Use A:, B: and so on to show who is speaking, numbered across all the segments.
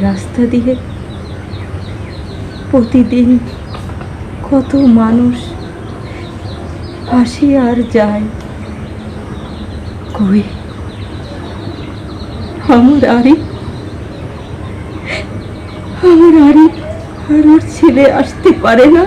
A: রাস্তা দিয়ে প্রতিদিন কত মানুষ আসে আর যায়। কই আমার আরিফ আর ওর ছেলে আসতে পারে না?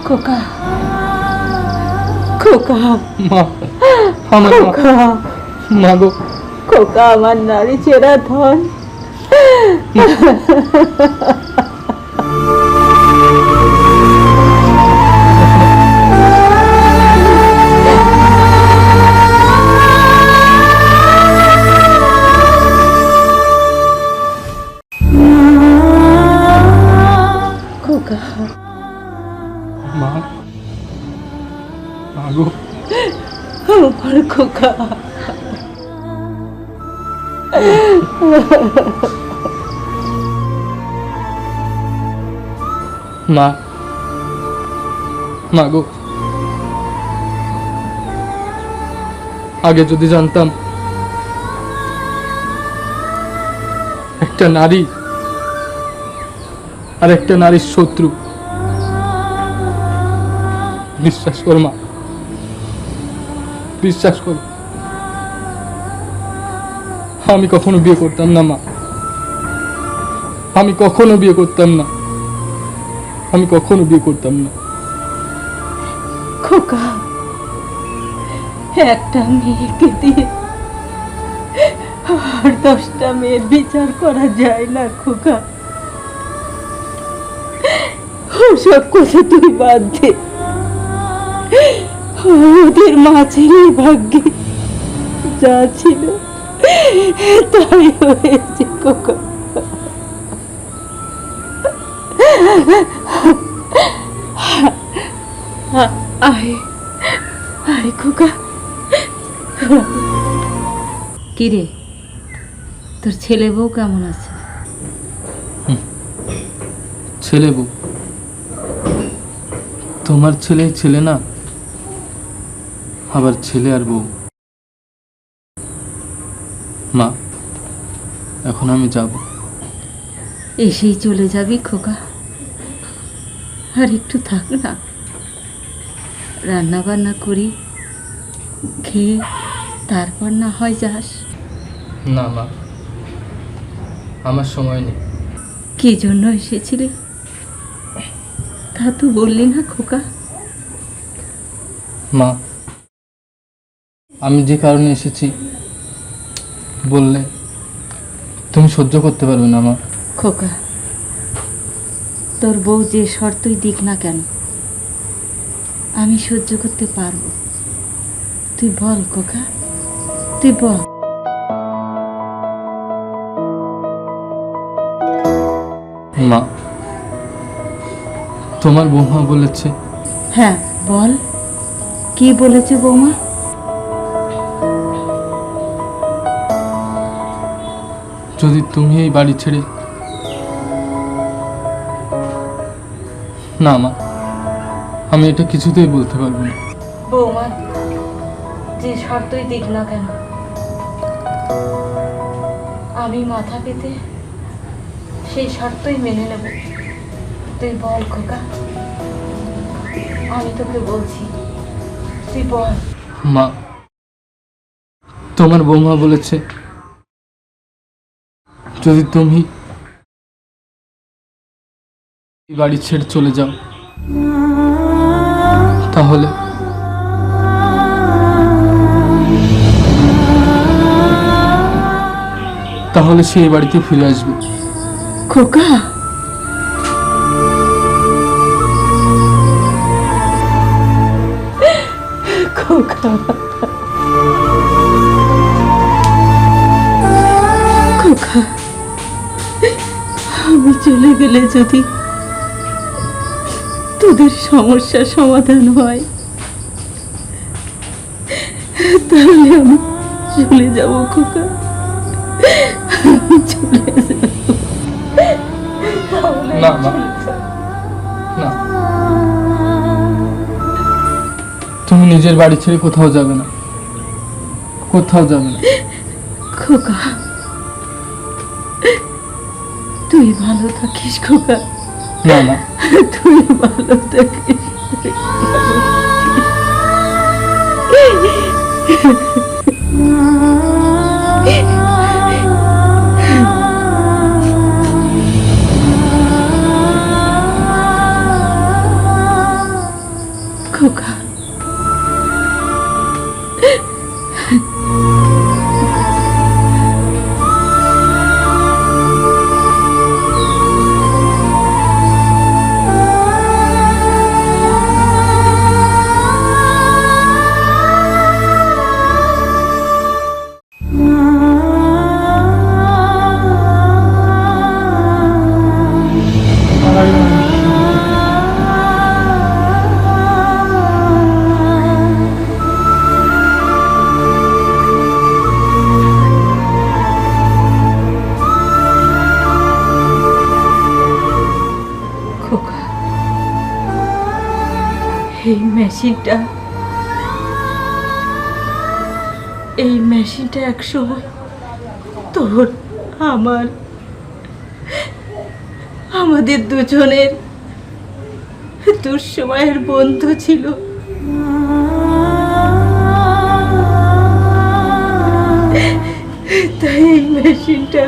A: খোকা, খোকা, খোকা,
B: মা গো,
A: খোকা আমার নারী চেরা ধন। খোকা,
B: মা, মা গো,
A: আমার খোকা।
B: মা, মা গো, আগে যদি জানতাম একটা নারী আর একটা নারীর শত্রু, বিশ্বাস কর মা, বিশ্বাস কর, আমি কখনো বিয়ে করতাম না মা, আমি কখনো বিয়ে করতাম না, আমি কখনো বিয়ে করতাম না।
A: খোকা, একটা মেয়েকে দিয়ে আর 10টা মেয়ের বিচার করা যায় না খোকা। ওসব কথা তুই বাদ দে। ওদের মা ছেলে ভাগ্যে যা ছিল তাই হয়েছে খোকা। আয় আয় খোকা। কিরে, তোর ছেলে বউ কেমন আছে?
B: ছেলে বউ? তোমার ছেলেই ছেলে না, আবার ছেলে আর বউ। মা, এখন আমি যাব।
A: এসেই চলে যাবি খোকা? আর একটু থাক না, রান্না বান্না করি, খেয়ে তারপর না হয় যাস।
B: না মা, আমার সময় নেই।
A: কি জন্য এসেছিলি তা তো বললি না খোকা?
B: মা, আমি যে কারণে এসেছি বললে তুমি সহ্য করতে পারবে না মা।
A: খোকা, তোর বউ যে শর্তই দিক না কেন আমি সহ্য করতে পারবো। তুই বল খোকা, তুই বল।
B: মা, তোমার বৌমা বলেছে।
A: হ্যাঁ বল, কি বলেছে বৌমা?
B: যদি তুমি এই বাড়ি ছেড়ে। না মা, আমি এটা কিছুতেই বলতে পারবো না।
A: বৌমা যে শর্তই দিক না কেন আমি মাথা পেতে সেই শর্তই মেনে নেব। তুই বল খোকা, আমি তোকে বলছি, তুই বল।
B: মা, তোমার বৌমা বলেছে যদি তুমি এই বাড়ি ছেড়ে চলে যাও তাহলে তাহলে সে এই বাড়িতে ফিরে আসবে।
A: খোকা, খোকা, খোকা, আমি চলে গেলে যদি তোদের সমস্যার সমাধান হয় তাহলে আমি চলে যাব খোকা, আমি চলে যাব।
B: না মা, না, তুমি নিজের বাড়ি ছেড়ে কোথাও যাবে না, কোথাও যাবে না।
A: খোকা, তুই ভালো থাকিস খোকা।
B: না না,
A: তুই ভালো থাকিস। খোকা, খোকা, এই মেশিনটা একসময় তোর আমাদের দুজনের দুঃসময়ের বন্ধু ছিল। তাই এই মেশিনটা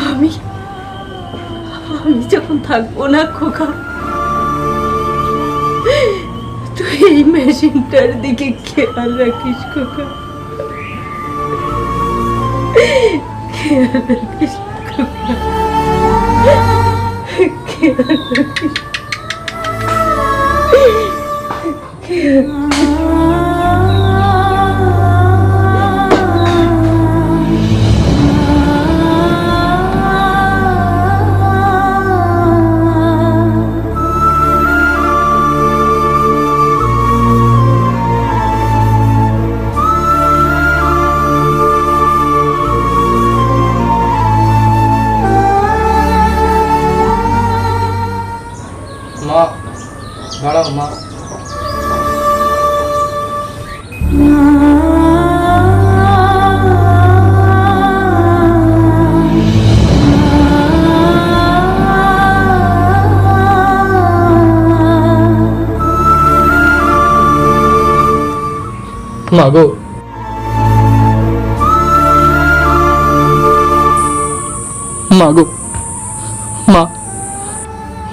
A: আমি যখন থাকবো না খোকা, তুই এই মেশিনটার দিকে খেয়াল রাখিস খোকা, খেয়াল রাখিস খোকা, খেয়াল রাখিস, খেয়াল
B: দাঁড়াও মা। মা গো, মা গো, মা,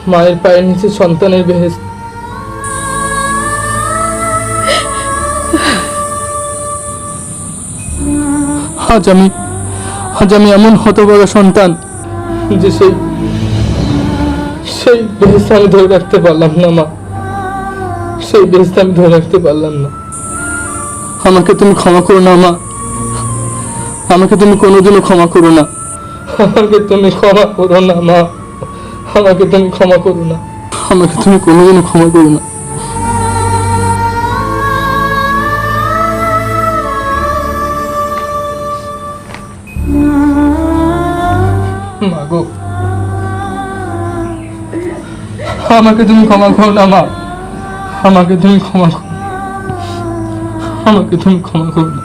B: মায়ের পায়ের নিচে সন্তানের বেহেশত। আজ আমি এমন হতভাগা সন্তান যে সেই বেহেশত আমি ধরে রাখতে পারলাম না মা, সেই বেহেশত আমি ধরে রাখতে পারলাম না। আমাকে তুমি ক্ষমা করো না মা, আমাকে তুমি কোনোদিনও ক্ষমা করো না, আমাকে তুমি ক্ষমা করো না মা, আমাকে তুমি ক্ষমা করো না, আমাকে তুমি কোনোদিনও ক্ষমা করো না। মা গো, আমাকে তুমি ক্ষমা করো না মা, আমাকে তুমি ক্ষমা করো, আমাকে তুমি ক্ষমা করো না।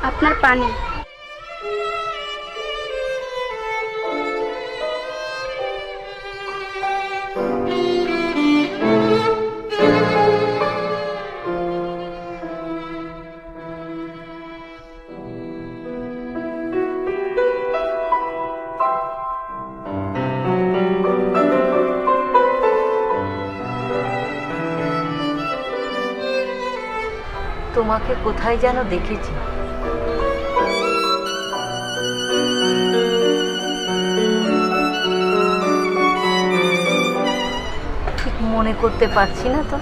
C: আপনার পানি।
A: তোমাকে কোথায় যেন দেখেছি। ঠিক মনে করতে পারছি না তো।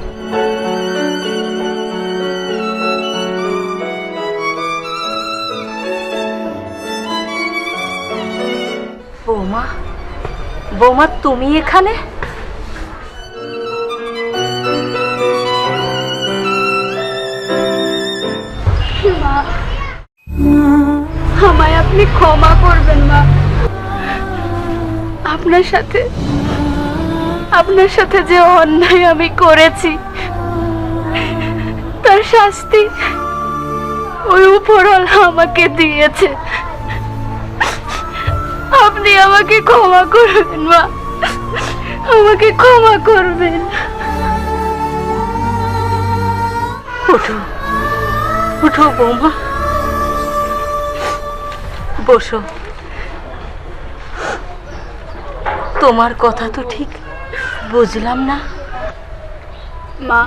A: বৌমা, বৌমা তুমি এখানে?
C: মা, আমায় আপনি ক্ষমা করবেন মা। আপনার সাথে যে অন্যায় আমি করেছি তার শাস্তি ওই উপরওয়ালা আমাকে দিয়েছে। আপনি আমাকে ক্ষমা করবেন মা, আমাকে ক্ষমা করবেন।
A: ওঠো, ওঠো বৌমা, বসো। তোমার কথা তো ঠিক বুঝলাম না।
C: মা,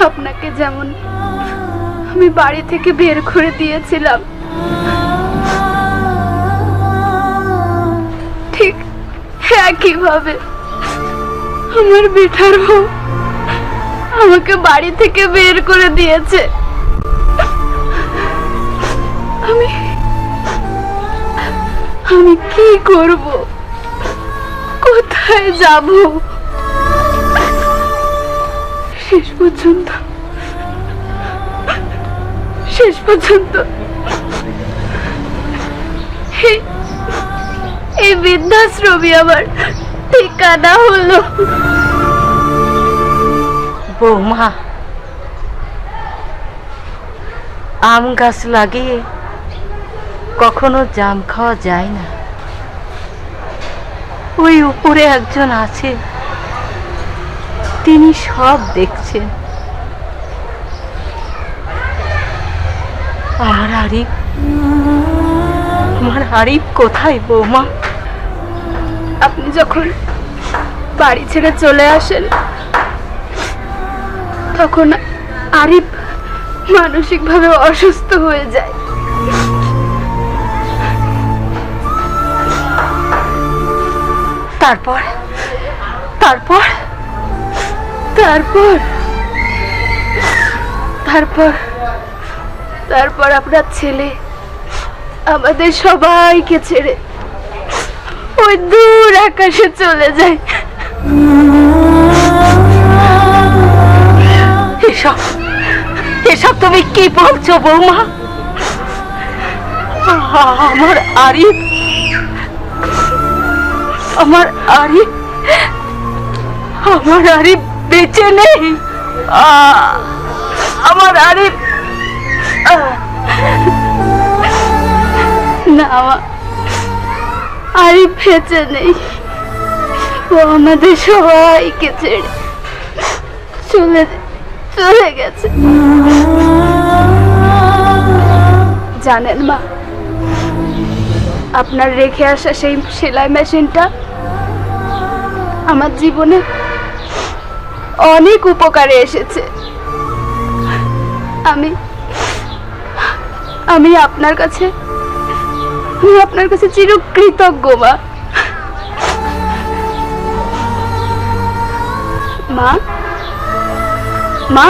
C: আপনাকে যেমন আমি বাড়ি থেকে বের করে দিয়েছিলাম, ঠিক একইভাবে আমার বেটার বউ আমাকে বাড়ি থেকে বের করে দিয়েছে। আমি কি করব, কোথায় যাব? শেষ পর্যন্ত এই বৃদ্ধাশ্রমই আমার ঠিকানা হলো।
A: বৌমা, আম গাছ লাগিয়ে কখনো জাম খাওয়া যায় না। ওই উপরে একজন আছে, তিনি সব দেখছেন। আমার আরিফ কোথায় বৌমা?
C: আপনি যখন বাড়ি ছেড়ে চলে আসেন তখন আরিফ মানসিকভাবে অসুস্থ হয়ে যায়।
A: তারপর
C: তারপর তারপর তারপর আপনার ছেলে আমাদের সবাইকে ছেড়ে ওই দূর আকাশে চলে যায়। এসব এসব তুমি কি বলছো বৌমা? আমার আরিফ আমার আরিফ আমার আরিফ বেঁচে নেই। আমার আরিফ না, আরিফ বেঁচে নেই। ও আমাদের সবাইকে ছেড়ে চলে চলে গেছে। জানেন মা, আপনার রেখে আসা সেই সেলাই মেশিনটা আমার জীবনে অনেক উপকারে এসেছে। আমি আমি আপনার কাছে চিরকৃতজ্ঞ মা। মা মা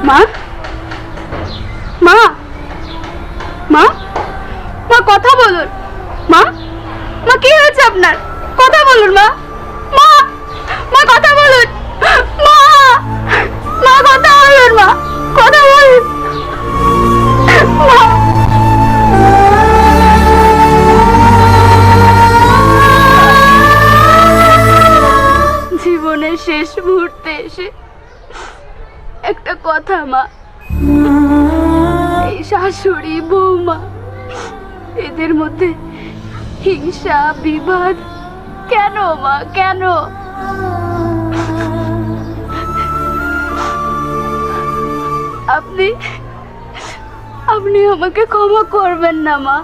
C: মা মা মা মা কথা বলুন। মা মা কি হয়েছে আপনার? কথা বলুন মা। মা মা কথা বলুন। মা মা কথা বলুন। মা কথা বলুন। মা জীবনের শেষ মুহূর্তে এসে একটা কথা মা, এই শাশুড়ি বৌমা এদের মধ্যে হিংসা বিবাদ কেন মা, কেন? আপনি আপনি আমাকে ক্ষমা করবেন না মা,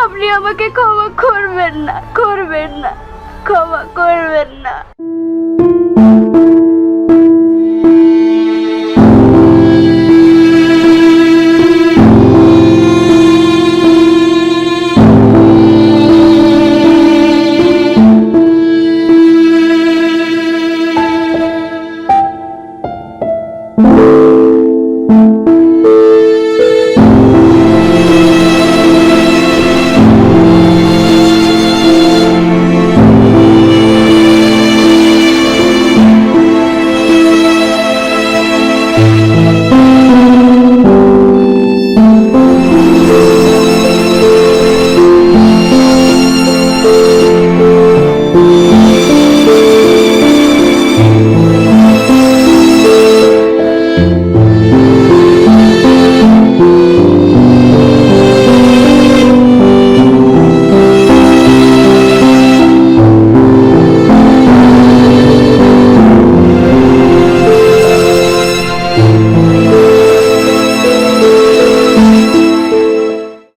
C: আপনি আমাকে ক্ষমা করবেন না, ক্ষমা করবেন না।